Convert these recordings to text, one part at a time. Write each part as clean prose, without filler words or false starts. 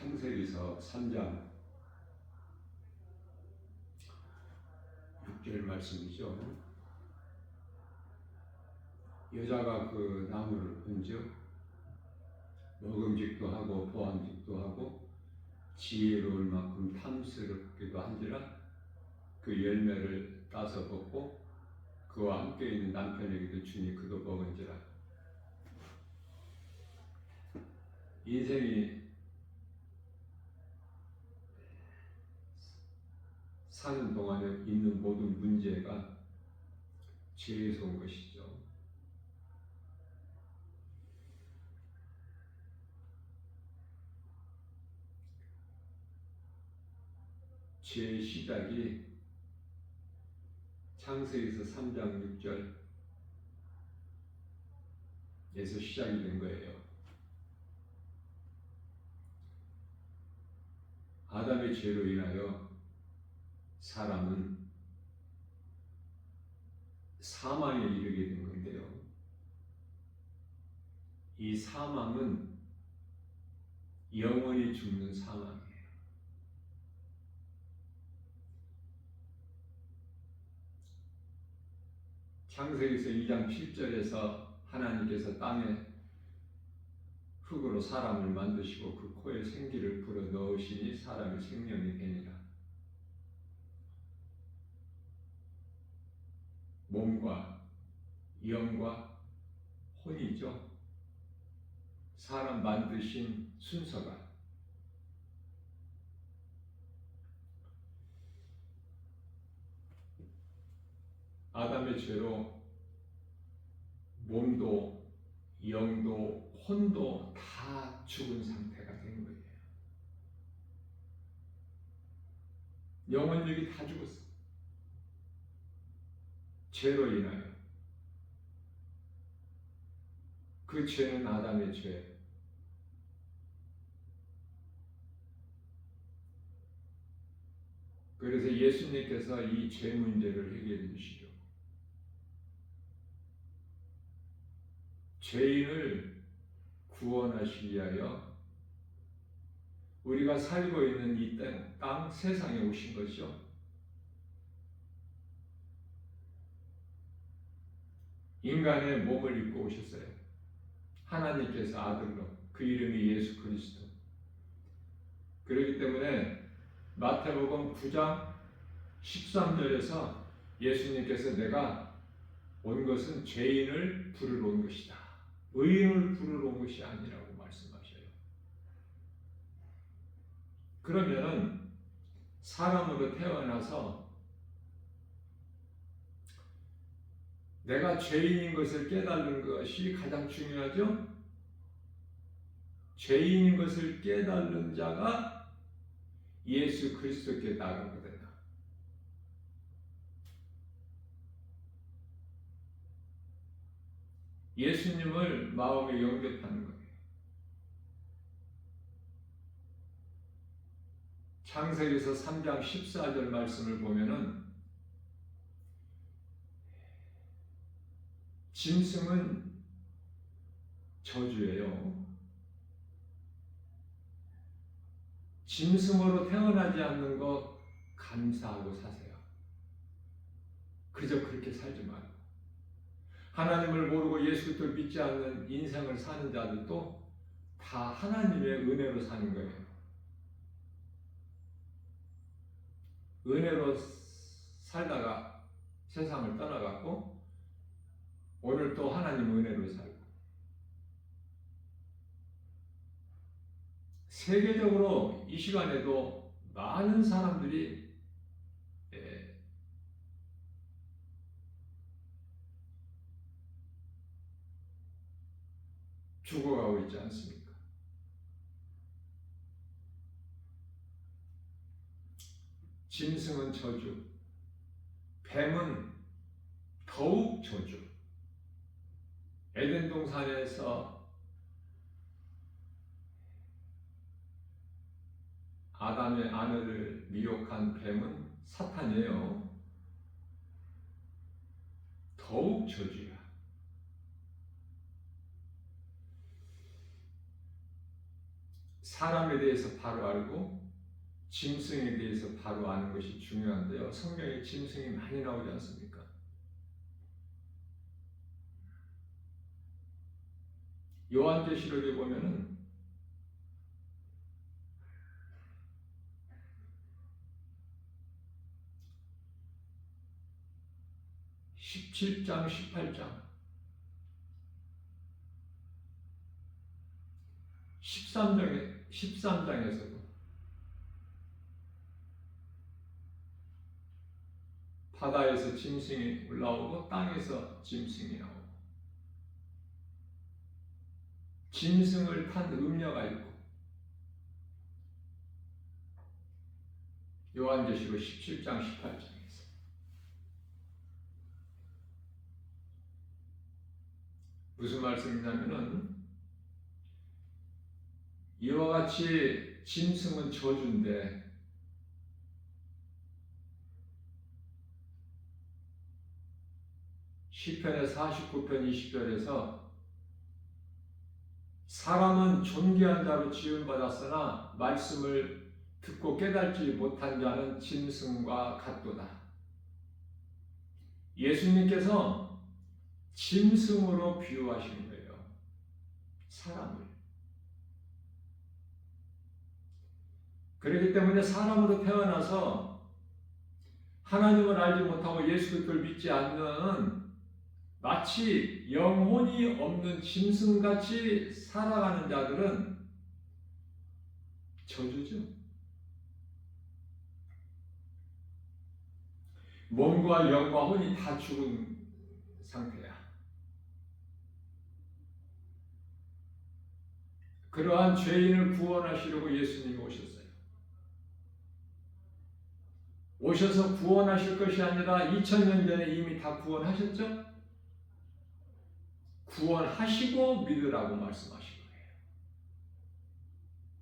창세기서 3장 6절 말씀이죠. 여자가 그 나무를 본즉 먹음직도 하고 보암직도 하고 지혜로울 만큼 탐스럽기도 한지라 그 열매를 따서 먹고 그와 함께 있는 남편에게도 주니 그도 먹은지라. 인생이 사는 동안에 있는 모든 문제가 죄에서 온 것이죠. 죄의 시작이 창세기서 3장 6절에서 시작이 된 거예요. 아담의 죄로 인하여 사람은 사망에 이르게 된 건데요. 이 사망은 영원히 죽는 사망이에요. 창세기서 2장 7절에서 하나님께서 땅에 흙으로 사람을 만드시고 그 코에 생기를 불어 넣으시니 사람이 생명이 되니라. 몸과 영과 혼이죠. 사람 만드신 순서가. 아담의 죄로 몸도 영도 혼도 다 죽은 상태가 된 거예요. 영혼력이 다 죽었어. 죄로 인하여. 그 죄는 아담의 죄. 그래서 예수님께서 이 죄 문제를 해결해 주시죠. 죄인을 구원하시기 위하여 우리가 살고 있는 이 땅 세상에 오신 것이죠. 인간의 몸을 입고 오셨어요. 하나님께서 아들로, 그 이름이 예수 그리스도. 그렇기 때문에 마태복음 9장 13절에서 예수님께서 내가 온 것은 죄인을 부르러 온 것이다. 의인을 부르러 온 것이 아니라고 말씀하셔요. 그러면은 사람으로 태어나서 내가 죄인인 것을 깨달는 것이 가장 중요하죠. 죄인인 것을 깨달는 자가 예수 그리스도께 나아가거든요. 예수님을 마음에 영접하는 거예요. 창세기서 3장 14절 말씀을 보면은 짐승은 저주예요. 짐승으로 태어나지 않는 것 감사하고 사세요. 그저 그렇게 살지 말고. 하나님을 모르고 예수 그리스도를 믿지 않는 인생을 사는 자들도 다 하나님의 은혜로 사는 거예요. 은혜로 살다가 세상을 떠나갔고 오늘 또 하나님 은혜로 살고. 세계적으로 이 시간에도 많은 사람들이 죽어가고 있지 않습니까? 짐승은 저주, 뱀은 더욱 저주. 에덴 동산에서 아담의 아내를 미혹한 뱀은 사탄이에요. 더욱 저주야. 사람에 대해서 바로 알고 짐승에 대해서 바로 아는 것이 중요한데요. 성경에 짐승이 많이 나오지 않습니까? 요한계시록에 보면은 17장, 18장, 13장에서도 바다에서 짐승이 올라오고 땅에서 짐승이 나오고 짐승을 탄 음녀가 있고 요한계시록 17장, 18장에서 무슨 말씀이냐면은 이와 같이 짐승은 저주인데 시편의 49편 20절에서 사람은 존귀한 자로 지음받았으나 말씀을 듣고 깨닫지 못한 자는 짐승과 같도다. 예수님께서 짐승으로 비유하시는 거예요. 사람을. 그렇기 때문에 사람으로 태어나서 하나님을 알지 못하고 예수 그리스도를 믿지 않는 마치 영혼이 없는 짐승같이 살아가는 자들은 저주죠. 몸과 영과 혼이 다 죽은 상태야. 그러한 죄인을 구원하시려고 예수님이 오셨어요. 오셔서 구원하실 것이 아니라 2000년 전에 이미 다 구원하셨죠? 구원하시고 믿으라고 말씀하신 거예요.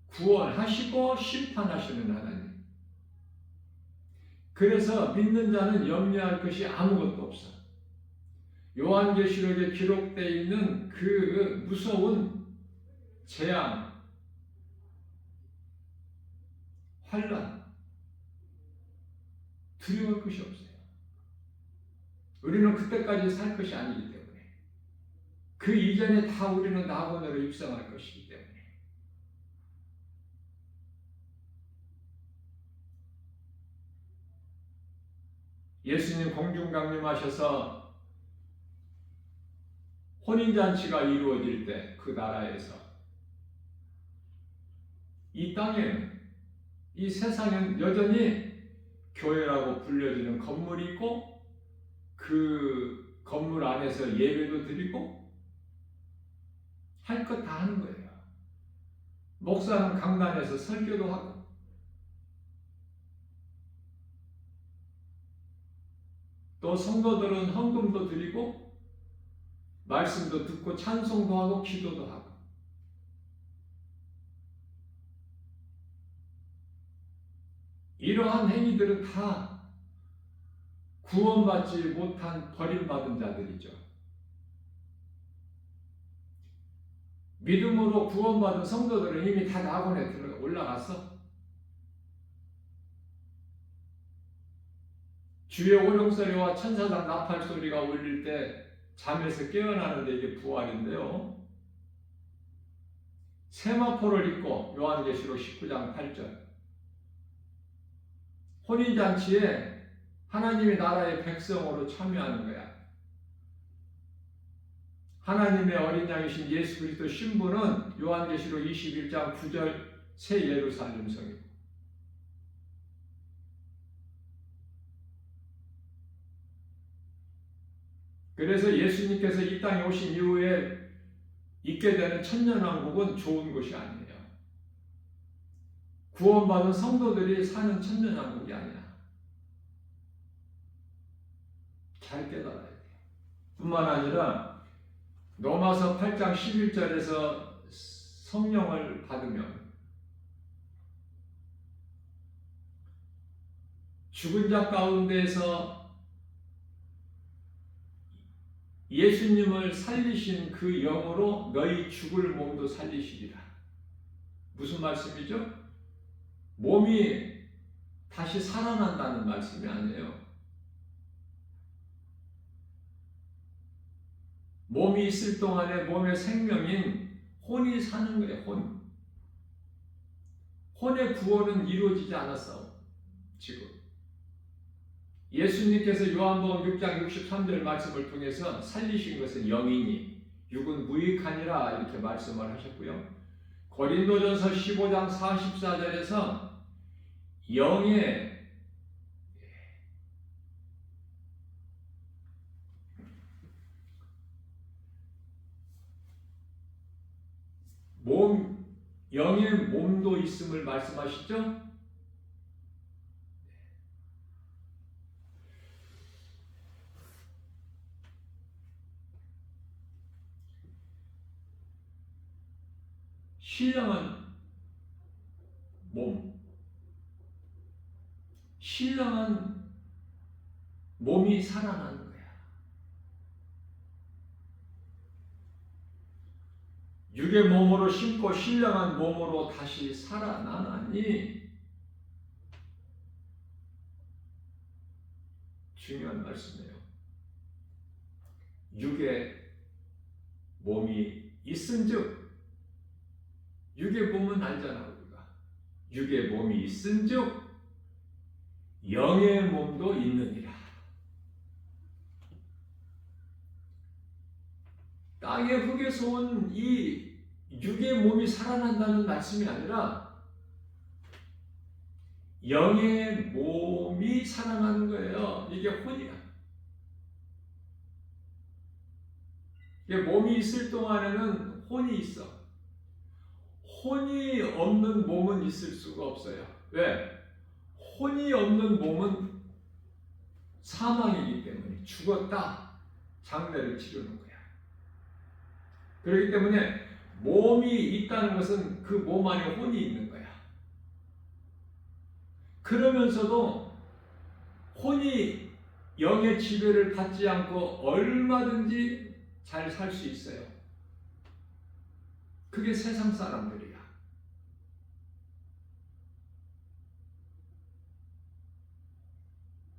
구원하시고 심판하시는 하나님. 그래서 믿는 자는 염려할 것이 아무것도 없어. 요한계시록에 기록되어 있는 그 무서운 재앙, 환난, 두려울 것이 없어요. 우리는 그때까지 살 것이 아니기 때문에. 그 이전에 다 우리는 낙원으로 입성할 것이기 때문에. 예수님 공중강림하셔서 혼인잔치가 이루어질 때 그 나라에서 이 땅에는, 이 세상에는 여전히 교회라고 불려지는 건물이 있고 그 건물 안에서 예배도 드리고 할 것 다 하는 거예요. 목사는 강단에서 설교도 하고 또 성도들은 헌금도 드리고 말씀도 듣고 찬송도 하고 기도도 하고 이러한 행위들은 다 구원받지 못한 버림받은 자들이죠. 믿음으로 구원받은 성도들은 이미 다 낙원에 올라갔어. 주의 오룡소리와 천사장 나팔 소리가 울릴 때 잠에서 깨어나는데 이게 부활인데요. 세마포를 입고 요한계시록 19장 8절 혼인잔치에 하나님의 나라의 백성으로 참여하는 거야. 하나님의 어린 양이신 예수 그리스도 신부는 요한계시록 21장 9절 새 예루살렘 성이고 그래서 예수님께서 이 땅에 오신 이후에 있게 되는 천년왕국은 좋은 것이 아니에요. 구원받은 성도들이 사는 천년왕국이 아니야. 잘 깨달아야 돼요. 뿐만 아니라 로마서 8장 11절에서 성령을 받으면 죽은 자 가운데에서 예수님을 살리신 그 영으로 너희 죽을 몸도 살리시리라. 무슨 말씀이죠? 몸이 다시 살아난다는 말씀이 아니에요. 몸이 있을 동안에 몸의 생명인 혼이 사는 거예요. 혼. 혼의 구원은 이루어지지 않았어. 지금. 예수님께서 요한복음 6장 63절 말씀을 통해서 살리신 것은 영이니 육은 무익하니라 이렇게 말씀을 하셨고요. 고린도전서 15장 44절에서 영의 영의 몸도 있음을 말씀하시죠? 신령한 몸, 신령한 몸이 살아나는 거야. 육의 몸으로 심고 신령한 몸으로 다시 살아나나니 중요한 말씀이에요. 육의 몸이 있은즉 육의 몸은 알잖아 우리가. 육의 몸이 있은즉 영의 몸도 있느니라. 땅의 흙에서 온 이 육의 몸이 살아난다는 말씀이 아니라 영의 몸이 살아나는 거예요. 이게 혼이야. 이게 몸이 있을 동안에는 혼이 있어. 혼이 없는 몸은 있을 수가 없어요. 왜? 혼이 없는 몸은 사망이기 때문에 죽었다. 장례를 치르는 거야. 그렇기 때문에 몸이 있다는 것은 그 몸 안에 혼이 있는 거야. 그러면서도 혼이 영의 지배를 받지 않고 얼마든지 잘 살 수 있어요. 그게 세상 사람들이야.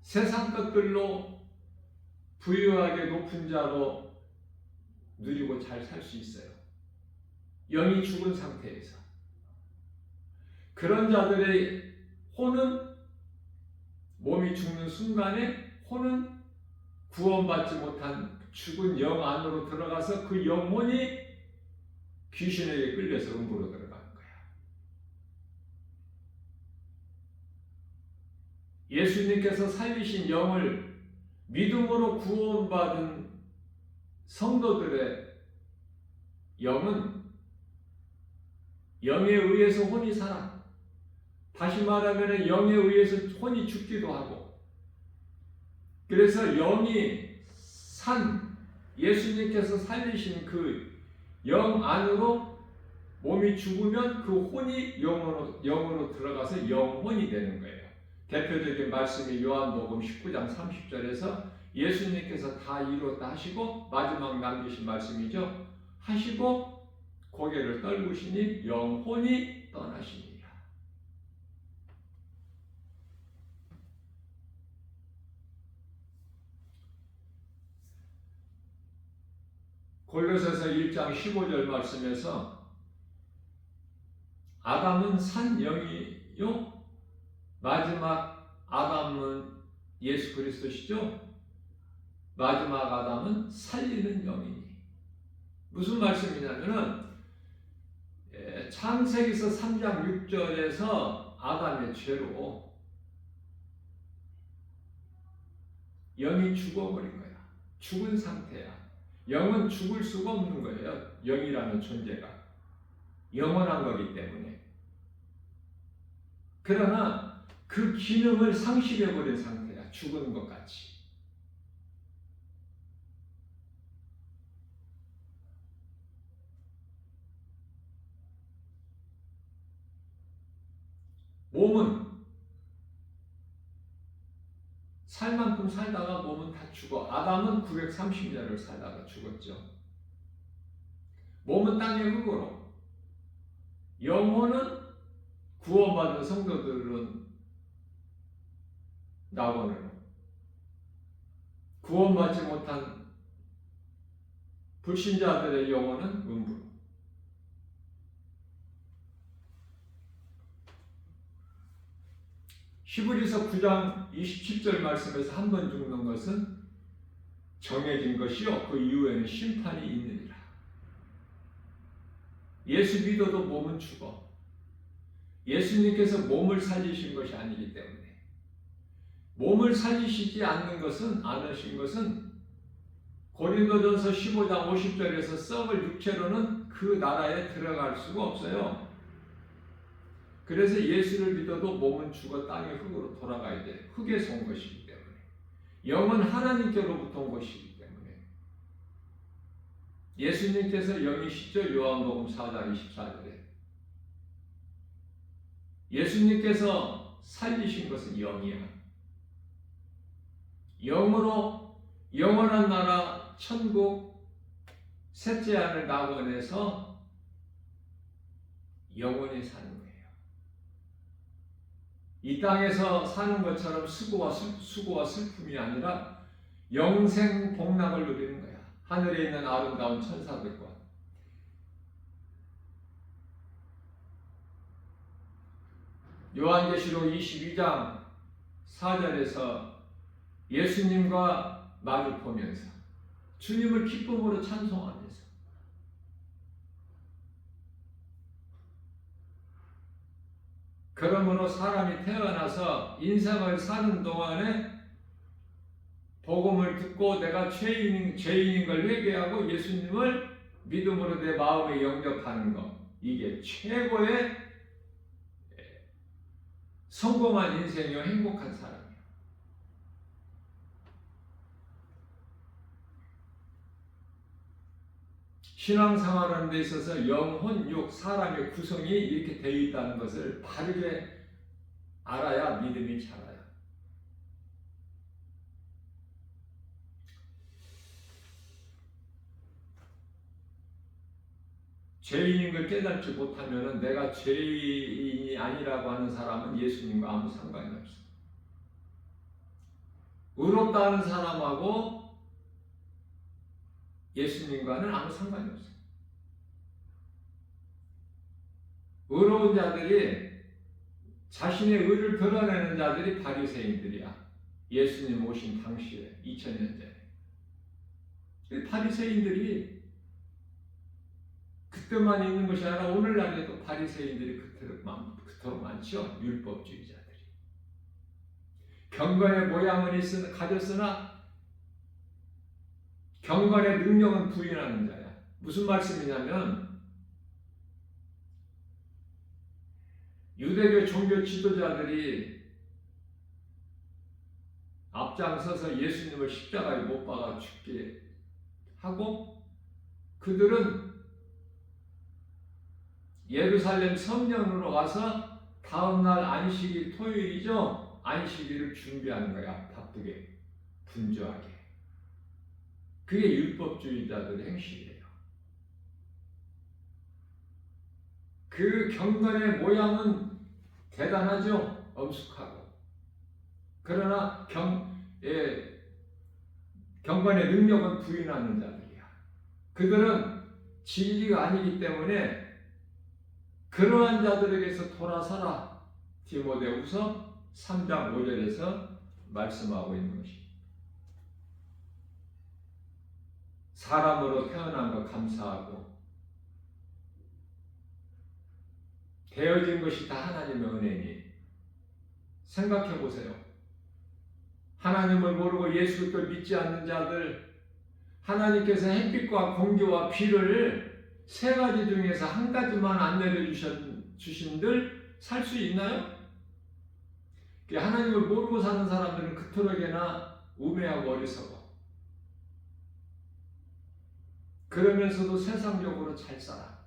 세상 것들로 부유하게 높은 자로 누리고 잘 살 수 있어요. 영이 죽은 상태에서. 그런 자들의 혼은 몸이 죽는 순간에 혼은 구원받지 못한 죽은 영 안으로 들어가서 그 영혼이 귀신에게 끌려서 음부로 들어가는 거야. 예수님께서 살리신 영을 믿음으로 구원받은 성도들의 영은 영에 의해서 혼이 살아. 다시 말하면 영에 의해서 혼이 죽기도 하고. 그래서 영이 산 예수님께서 살리신 그 영 안으로 몸이 죽으면 그 혼이 영으로 들어가서 영혼이 되는 거예요. 대표적인 말씀이 요한복음 19장 30절에서 예수님께서 다 이루었다 하시고 마지막 남기신 말씀이죠. 하시고 고개를 떨구시니 영혼이 떠나시니라. 골로새서 1장 15절 말씀에서 아담은 산 영이요 마지막 아담은 예수 그리스도시죠. 마지막 아담은 살리는 영이니. 무슨 말씀이냐면은 창세기서 3장 6절에서 아담의 죄로 영이 죽어버린 거야. 죽은 상태야. 영은 죽을 수가 없는 거예요. 영이라는 존재가. 영원한 거기 때문에. 그러나 그 기능을 상실해버린 상태야. 죽은 것 같이. 몸은 살 만큼 살다가 몸은 다 죽어. 아담은 930년을 살다가 죽었죠. 몸은 땅의 흙으로, 영혼은 구원받은 성도들은 낙원으로, 구원받지 못한 불신자들의 영혼은 음부로. 히브리서 9장 27절 말씀에서 한 번 죽는 것은 정해진 것이요 그 이후에는 심판이 있느니라. 예수 믿어도 몸은 죽어. 예수님께서 몸을 살리신 것이 아니기 때문에, 몸을 살리시지 않으신 것은 고린도전서 15장 50절에서 썩을 육체로는 그 나라에 들어갈 수가 없어요. 그래서 예수를 믿어도 몸은 죽어 땅의 흙으로 돌아가야 돼. 흙에서 온 것이기 때문에. 영은 하나님께로부터 온 것이기 때문에. 예수님께서 영이시죠. 요한복음 4장 24절에. 예수님께서 살리신 것은 영이야. 영으로 영원한 나라 천국 셋째 하늘 낙원에서 영원히 사는 거예요. 이 땅에서 사는 것처럼 수고와 슬픔이 아니라 영생 복락을 누리는 거야. 하늘에 있는 아름다운 천사들과. 요한계시록 22장 4절에서 예수님과 마주 보면서 주님을 기쁨으로 찬송하면서 그러므로 사람이 태어나서 인생을 사는 동안에 복음을 듣고 내가 죄인인 걸 회개하고 예수님을 믿음으로 내 마음에 영접하는 것, 이게 최고의 성공한 인생이요 행복한 사람이에요. 신앙생활하는 데 있어서 영혼, 육, 사람의 구성이 이렇게 되어 있다는 것을 바르게 알아야 믿음이 자라요. 죄인인 걸 깨닫지 못하면 내가 죄인이 아니라고 하는 사람은 예수님과 아무 상관이 없어요. 의롭다 하는 사람하고 예수님과는 아무 상관이 없어요. 의로운 자들이, 자신의 의를 드러내는 자들이 바리새인들이야. 예수님 오신 당시에 2000년 전에 바리새인들이 그때만 있는 것이 아니라 오늘날에도 바리새인들이 그토록 많죠. 율법주의자들이. 경건의 모양은 가졌으나 경건의 능력은 부인하는 자야. 무슨 말씀이냐면 유대교 종교 지도자들이 앞장서서 예수님을 십자가에 못 박아 죽게 하고 그들은 예루살렘 성전으로 가서 다음날 안식일 토요일이죠. 안식일을 준비하는 거야. 바쁘게 분주하게. 그게 율법주의자들의 행실이에요. 그 경건의 모양은 대단하죠. 엄숙하고. 그러나 경건의 능력은 부인하는 자들이야. 그들은 진리가 아니기 때문에 그러한 자들에게서 돌아서라. 디모데후서 3장 5절에서 말씀하고 있는 것입니다. 사람으로 태어난 것 감사하고 되어진 것이 다 하나님의 은혜니 생각해 보세요. 하나님을 모르고 예수 그리스도를 믿지 않는 자들, 하나님께서 햇빛과 공기와 비를 세 가지 중에서 한 가지만 안 내려주신들 살 수 있나요? 하나님을 모르고 사는 사람들은 그토록이나 우매하고 어리석어. 그러면서도 세상적으로 잘 살아.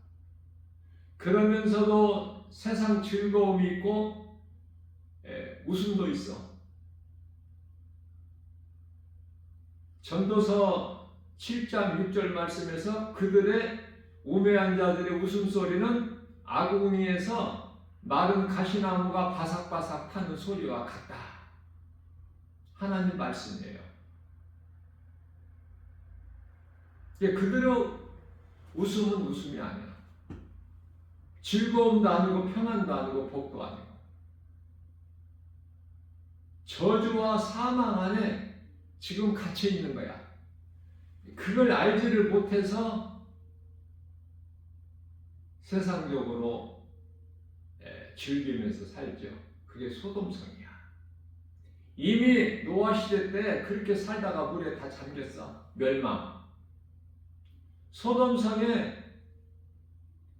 그러면서도 세상 즐거움이 있고 웃음도 있어. 전도서 7장 6절 말씀에서 그들의 우매한 자들의 웃음소리는 아궁이에서 마른 가시나무가 바삭바삭 타는 소리와 같다. 하나님 말씀이에요. 그대로 웃음은 웃음이 아니야. 즐거움도 아니고 평안도 아니고 복도 아니고 저주와 사망 안에 지금 갇혀 있는 거야. 그걸 알지를 못해서 세상적으로 즐기면서 살죠. 그게 소돔성이야. 이미 노아 시대 때 그렇게 살다가 물에 다 잠겼어. 멸망. 소돔성에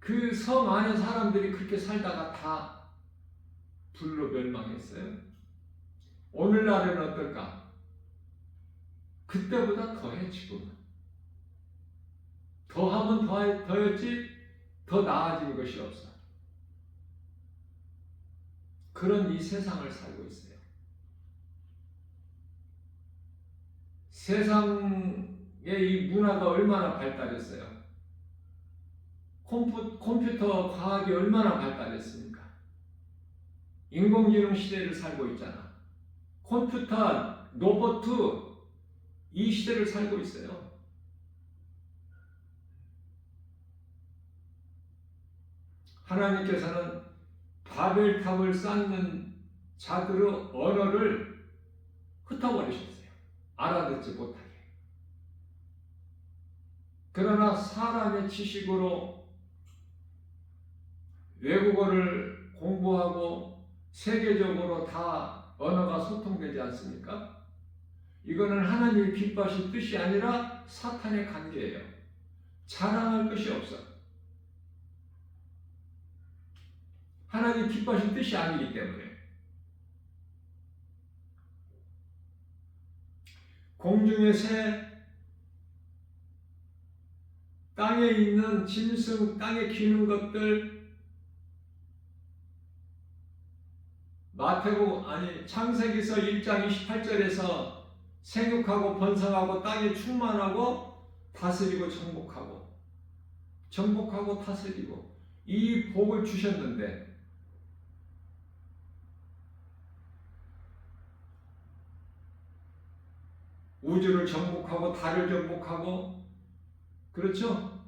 그 성 안에 사람들이 그렇게 살다가 다 불로 멸망했어요. 오늘날은 어떨까? 그때보다 더해 지금은. 더하면 더했지 더 나아진 것이 없어. 그런 이 세상을 살고 있어요. 세상의 이 문화가 얼마나 발달했어요. 컴퓨터 과학이 얼마나 발달했습니까? 인공지능 시대를 살고 있잖아. 컴퓨터, 로봇, 이 시대를 살고 있어요. 하나님께서는 바벨탑을 쌓는 자들의 언어를 흩어버리셨어요. 알아듣지 못하게. 그러나 사람의 지식으로 외국어를 공부하고 세계적으로 다 언어가 소통되지 않습니까? 이거는 하나님이 기뻐하신 뜻이 아니라 사탄의 관계예요. 자랑할 것이 없어. 하나님 기뻐하신 뜻이 아니기 때문에. 공중의 새, 땅에 있는 짐승, 땅에 기는 것들, 창세기서 1장 28절에서 생육하고 번성하고 땅에 충만하고 다스리고 정복하고 다스리고 이 복을 주셨는데 우주를 정복하고 달을 정복하고 그렇죠?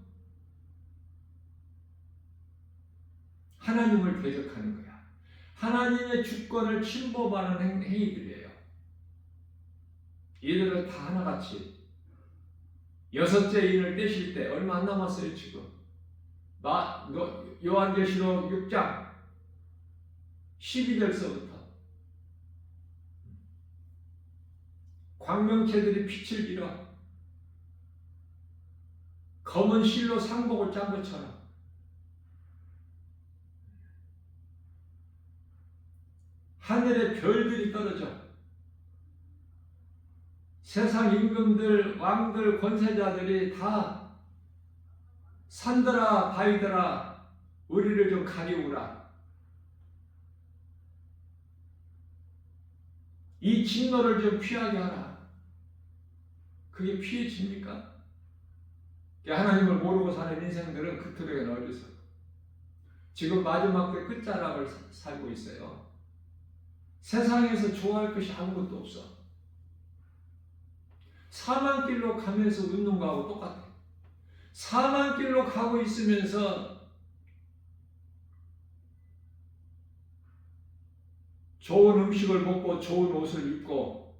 하나님을 대적하는 거야. 하나님의 주권을 침범하는 행위들이에요. 이들을 다 하나같이 여섯째 인을 떼실 때 얼마 안 남았어요 지금. 요한계시록 6장 12절서부터 광명체들이 빛을 잃어 검은 실로 상복을 짠 것처럼 하늘의 별들이 떨어져 세상 임금들, 왕들, 권세자들이 다 산들아 바위들아 우리를 좀 가리우라. 이 진노를 좀 피하게 하라. 그게 피해집니까? 하나님을 모르고 사는 인생들은 그토록에는 어디서 지금 마지막 때 끝자락을 살고 있어요. 세상에서 좋아할 것이 아무것도 없어. 사망길로 가면서 웃는 거하고 똑같아. 사망길로 가고 있으면서 좋은 음식을 먹고 좋은 옷을 입고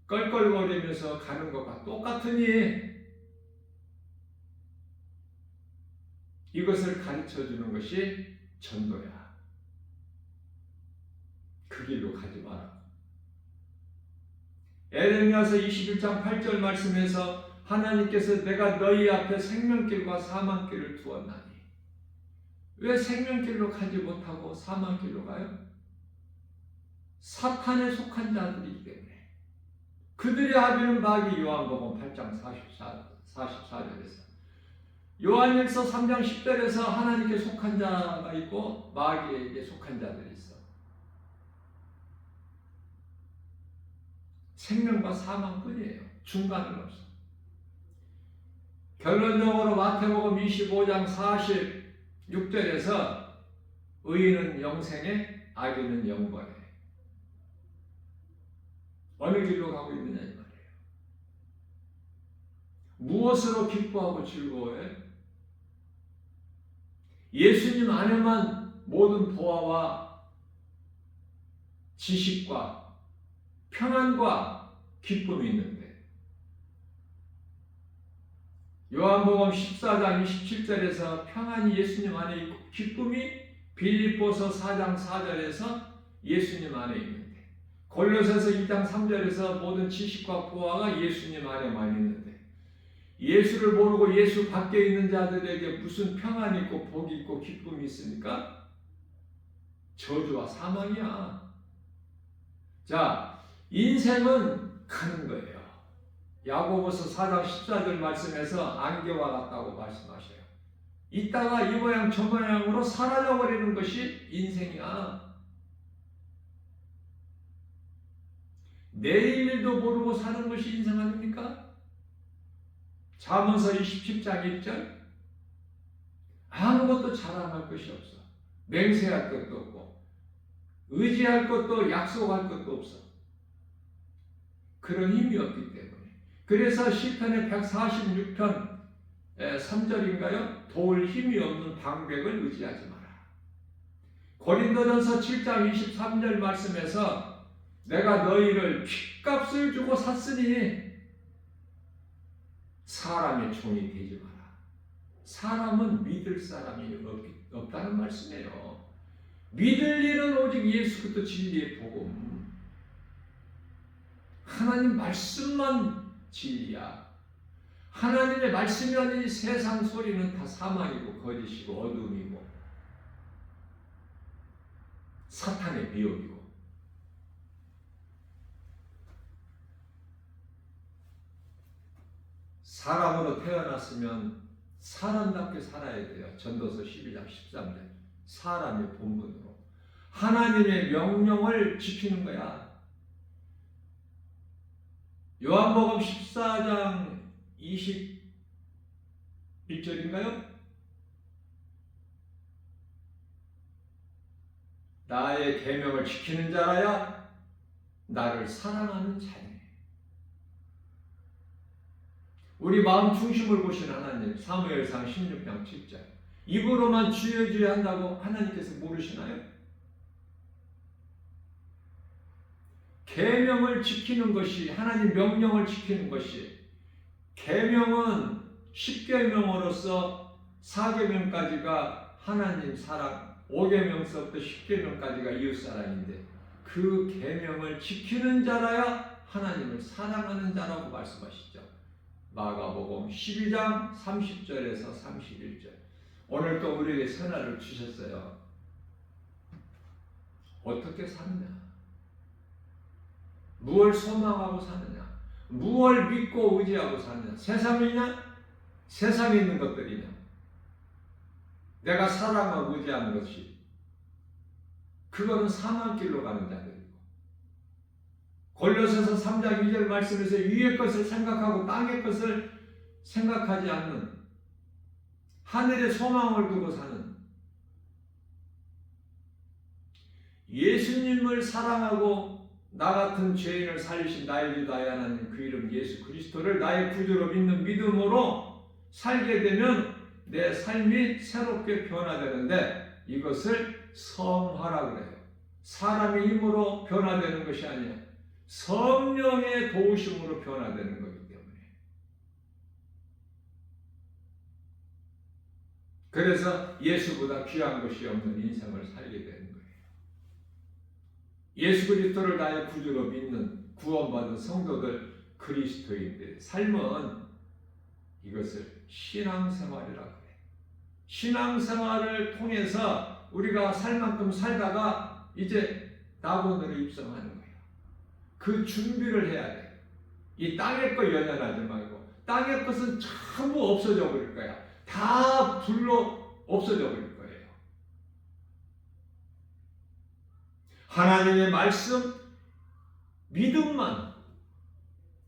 껄껄거리면서 가는 것과 똑같으니 이것을 가르쳐주는 것이 전도야. 그 길로 가지 마라. 에레미야서 21장 8절 말씀에서 하나님께서 내가 너희 앞에 생명길과 사망길을 두었나니 왜 생명길로 가지 못하고 사망길로 가요? 사탄에 속한 자들이기 때문에. 그들의 아비는 마귀. 요한복음 8장 44절에서 요한일서 3장 10절에서 하나님께 속한 자가 있고 마귀에게 속한 자들이 있어. 생명과 사망뿐이에요. 중간은 없어. 결론적으로 마태복음 25장 40 6절에서 의인은 영생에 악인은 영벌에. 어느 길로 가고 있느냐 이 말이에요. 무엇으로 기뻐하고 즐거워해? 예수님 안에만 모든 보화와 지식과 평안과 기쁨이 있는데, 요한복음 14장 27절에서 평안이 예수님 안에 있고 기쁨이 빌립보서 4장 4절에서 예수님 안에 있는데, 골로새서 2장 3절에서 모든 지식과 보화가 예수님 안에만 있는데, 예수를 모르고 예수 밖에 있는 자들에게 무슨 평안이 있고 복이 있고 기쁨이 있습니까? 저주와 사망이야. 자, 인생은 가는 거예요. 야고보서 4장 14절 말씀에서 안개와 같다고 말씀하셔요. 이따가 이 모양 저 모양으로 사라져 버리는 것이 인생이야. 내일도 모르고 사는 것이 인생 아닙니까? 잠언서 27장 1절, 아무것도 자랑할 것이 없어. 맹세할 것도 없고 의지할 것도 약속할 것도 없어. 그런 힘이 없기 때문에. 그래서 시편의 146편 3절인가요? 도울 힘이 없는 방백을 의지하지 마라. 고린도전서 7장 23절 말씀에서 내가 너희를 핏값을 주고 샀으니 사람의 종이 되지 마라. 사람은 믿을 사람이 없다는 말씀이에요. 믿을 일은 오직 예수 그리스도 진리의 복음. 하나님 말씀만 진리야. 하나님의 말씀이 아닌 세상 소리는 다 사망이고 거짓이고 어둠이고 사탄의 미혹이고. 사람으로 태어났으면 사람답게 살아야 돼요. 전도서 12장 13절. 사람의 본분으로 하나님의 명령을 지키는 거야. 요한복음 14장 21절인가요? 나의 계명을 지키는 자라야 나를 사랑하는 자니. 우리 마음 중심을 보시는 하나님, 사무엘상 16장 7절. 입으로만 주여 주여 한다고 하나님께서 모르시나요? 계명을 지키는 것이, 하나님 명령을 지키는 것이, 계명은 10계명으로서 4계명까지가 하나님 사랑, 5계명서부터 10계명까지가 이웃사랑인데 그 계명을 지키는 자라야 하나님을 사랑하는 자라고 말씀하시죠. 마가복음 12장 30절에서 31절. 오늘 또 우리에게 선화를 주셨어요. 어떻게 사느냐? 무엇을 소망하고 사느냐? 무엇을 믿고 의지하고 사느냐? 세상이냐? 세상에 있는 것들이냐? 내가 사랑하고 의지하는 것이, 그거는 사망길로 가는 자들이고, 골로새서 3장 2절 말씀에서 위의 것을 생각하고 땅의 것을 생각하지 않는, 하늘의 소망을 두고 사는, 예수님을 사랑하고 나 같은 죄인을 살리신 나의 주 나의 하나님 그 이름 예수 그리스도를 나의 구주로 믿는 믿음으로 살게 되면 내 삶이 새롭게 변화되는데, 이것을 성화라 그래요. 사람의 힘으로 변화되는 것이 아니야. 성령의 도우심으로 변화되는 거기 때문에. 그래서 예수보다 귀한 것이 없는 인생을 살게 되는 거예요. 예수 그리스도를 나의 구주로 믿는 구원받은 성도들, 그리스도인들의 삶은 이것을 신앙생활이라고 해요. 신앙생활을 통해서 우리가 살 만큼 살다가 이제 낙원으로 입성하는 거예요. 그 준비를 해야 돼요. 이 땅의 것 연연하지 말고, 땅의 것은 전부 없어져 버릴 거야. 다 불로 없어져 버릴 거예요. 하나님의 말씀, 믿음만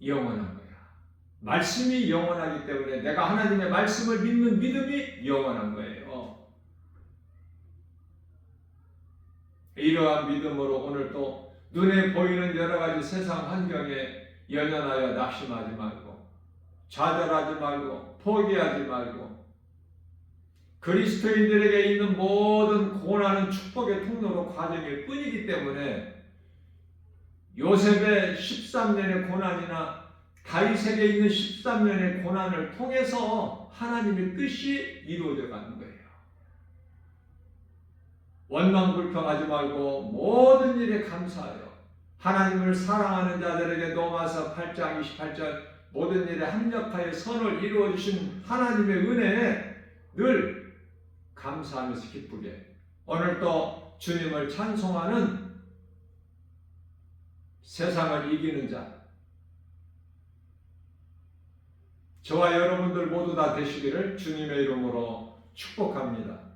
영원한 거야. 말씀이 영원하기 때문에 내가 하나님의 말씀을 믿는 믿음이 영원한 거예요. 이러한 믿음으로 오늘 또 눈에 보이는 여러 가지 세상 환경에 연연하여 낙심하지 말고 좌절하지 말고 포기하지 말고 그리스도인들에게 있는 모든 고난은 축복의 통로로 과정일 뿐이기 때문에 요셉의 13년의 고난이나 다윗에게 있는 13년의 고난을 통해서 하나님의 뜻이 이루어져 가는 거예요. 원망불평하지 말고 모든 일에 감사하여 하나님을 사랑하는 자들에게 로마서 8장 28절 모든 일에 합력하여 선을 이루어 주신 하나님의 은혜에 늘 감사하면서 기쁘게 오늘도 주님을 찬송하는 세상을 이기는 자 저와 여러분들 모두 다 되시기를 주님의 이름으로 축복합니다.